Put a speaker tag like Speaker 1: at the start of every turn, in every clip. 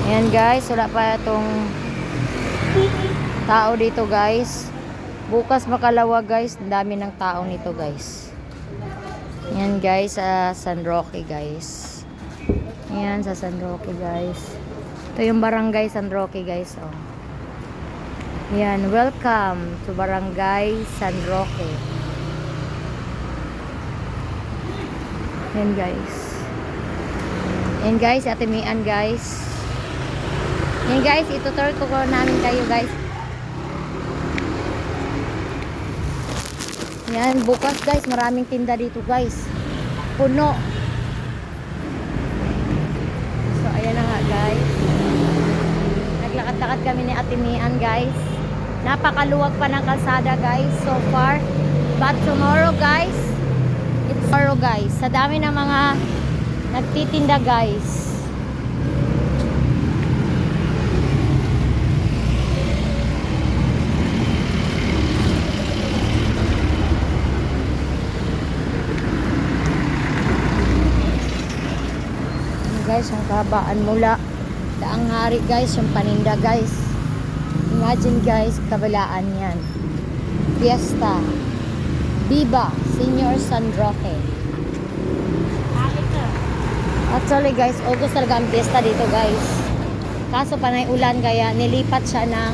Speaker 1: Ayan guys, wala pa itong tao dito guys. Bukas makalawa guys, ang dami ng tao nito guys. Ayan guys, sa San Roque guys. Ayan sa San Roque guys. Ito yung barangay San Roque guys. Oh. Ayan, welcome to Barangay San Roque. Ayan guys. Ayan guys, Ate Mian guys. Ayan guys, itutur ko namin kayo guys. Ayan, bukas guys, maraming tinda dito guys. Puno. So, ayan na nga guys. Naglakad-lakad kami ni Ate Mian guys. Napakaluwag pa ng kalsada guys so far. But tomorrow guys, it's tomorrow guys. Sa dami ng mga nagtitinda guys. Guys, ang kabaan mula Daang Hari guys, yung paninda guys. Imagine guys, kabalaan yan. Fiesta Viva Senior San Roque. Actually guys, August talaga ang fiesta dito guys. Kaso panay ulan kaya nilipat siya ng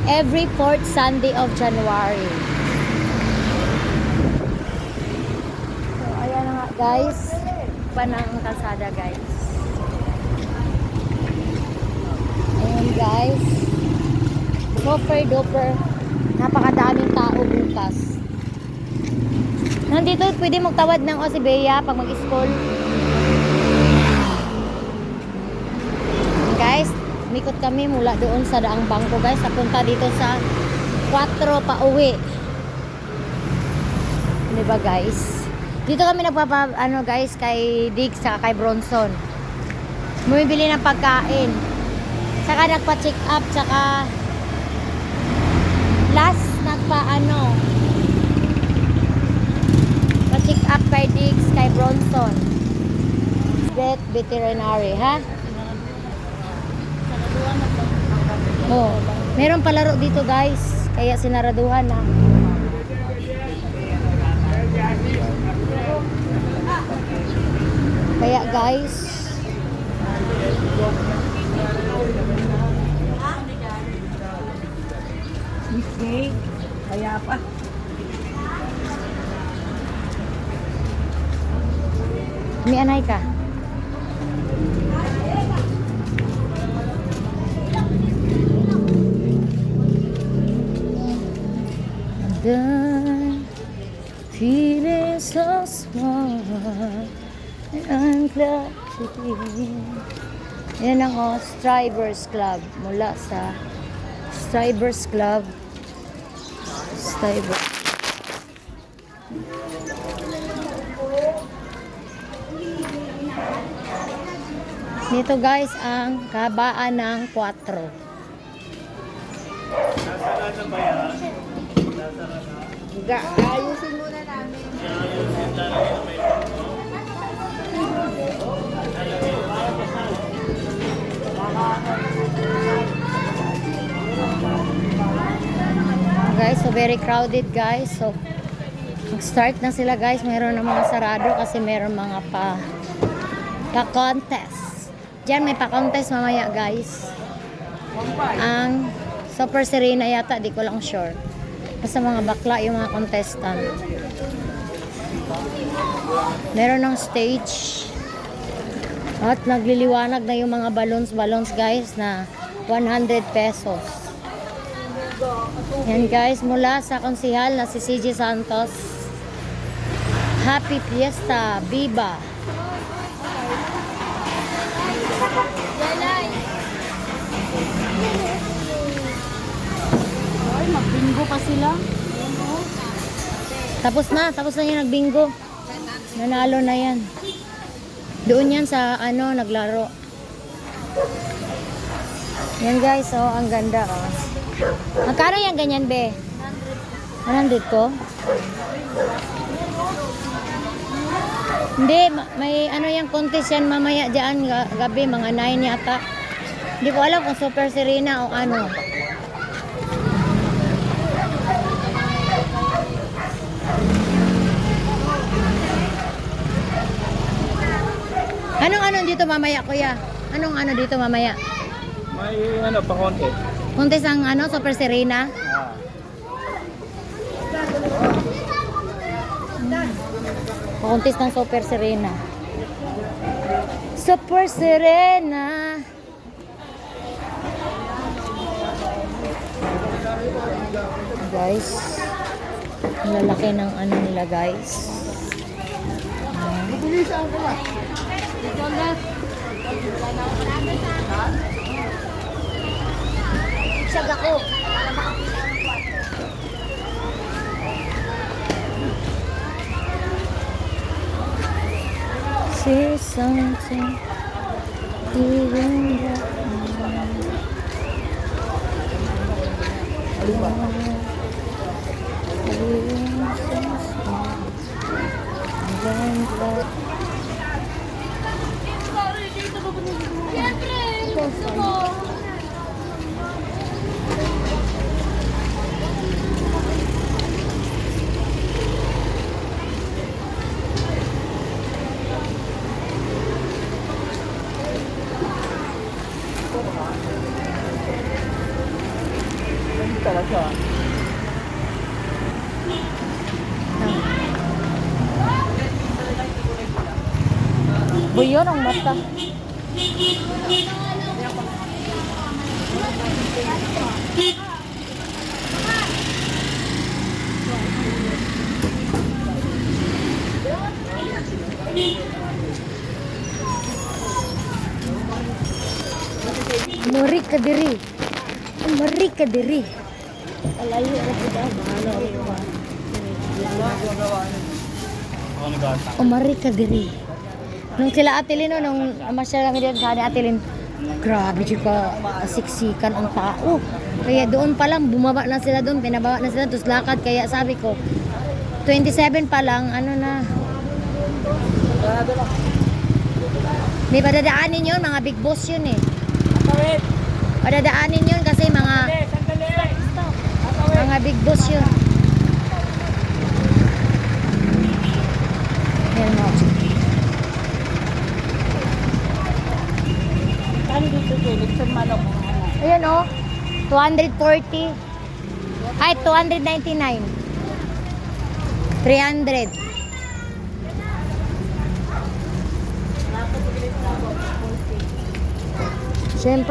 Speaker 1: every 4th Sunday of January. So ayan na nga guys, panang kalsada guys. Ayan guys, super duper napakadaming tao bukas. Nandito pwede magtawad ng Osibea pag mag-school. Guys, umikot kami mula doon sa Daang Bangko guys, napunta dito sa 4 pa uwi. Diba guys? Dito kami ano guys, kay Diggs saka kay Bronson. Bumibili ng pagkain. Saka nagpa-check up, saka last pa-check up kay Diggs, kay Bronson. Veterinary, ha? Oh, meron palaro dito guys, kaya sinaraduhan na. Kaya guys,
Speaker 2: okay, kaya pa.
Speaker 1: may anay ka. I'm feeling so small and I'm glad to be here. Yan ang Strivers Club. Mula sa Strivers Club. Strivers. Dito guys ang kabaan ng 4.
Speaker 2: Ayusin muna namin.
Speaker 1: Guys, so very crowded guys. So mag-start na sila guys. Meron na mga sarado kasi meron mga pa-contest. Diyan may pa-contest mamaya guys. Ang Super Serena yata, di ko lang sure. Basta mga bakla yung mga contestant. Meron ng stage. At nagliliwanag na yung mga balloons guys na 100 pesos. Yan guys, mula sa konsihal na si CJ Santos. Happy Fiesta Viva.
Speaker 2: Ay, magbingo pa sila.
Speaker 1: Tapos na yung nagbingo. Nanalo na yan. Doon yan sa naglaro. Yan guys, oh, ang ganda oh. Magkano yan ganyan be? 100 ko? Hindi, may yung contest yan mamaya dyan gabi, mga 9 yata. Hindi ko alam kung Super Serena o ano. Anong ano dito mamaya, kuya? Anong ano dito mamaya?
Speaker 3: May ano pa konti.
Speaker 1: Kontes ang ano, Super Serena?
Speaker 3: Ah.
Speaker 1: Kontes ng Super Serena. Super Serena. Guys, ang lalaki ng ano nila, guys. Siyag ako. See something even
Speaker 3: Talaga.
Speaker 1: Buyon ang mata. Mari ka diri. Mari ka diri. Alayo ra pud bahala ko.
Speaker 3: Ako nag-aata.
Speaker 1: Mari ka diri. Nung sila Atilin, nung masyal kami dito sa Atilin, grabe ka siksikan ang tao. Kaya doon pa lang, bumaba na sila doon, pinababa na sila, tapos lakad. Kaya sabi ko, 27 pa lang, ano na. May padadaanin yun, mga big boss yun eh. Padadaanin yun kasi mga big boss yun. Ayan mo.
Speaker 2: Ano dito Felix? Ang manok.
Speaker 1: Ayan o. 240. Ay, 299. 300. Siyempre.